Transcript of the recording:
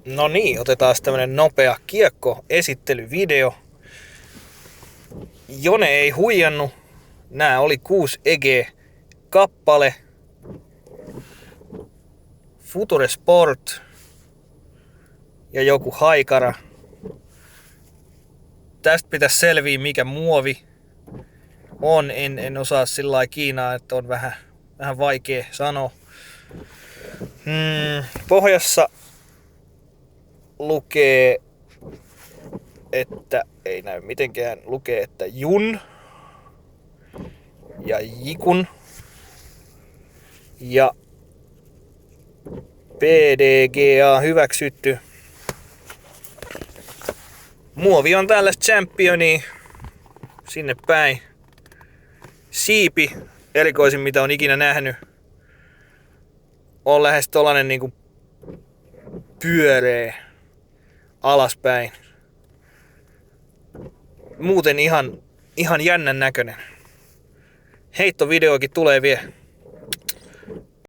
No niin, otetaan tämmönen nopea kiekko-esittelyvideo. Jone ei huijannut. Nää oli 6 EG-kappale. Future Sport ja joku haikara. Tästä pitäisi selviä mikä muovi on. En osaa sillä lailla Kiinaa, että on vähän vaikea sanoa. Pohjassa lukee, että ei näy mitenkään, lukee, että Jun ja Jikun ja PDGA hyväksytty. Muovi on tällaista Championia sinne päin. Siipi, erikoisin mitä on ikinä nähnyt, on lähes tollanen niinku pyöreä alaspäin. Muuten ihan jännän näköinen. Heittovideokin tulee vielä.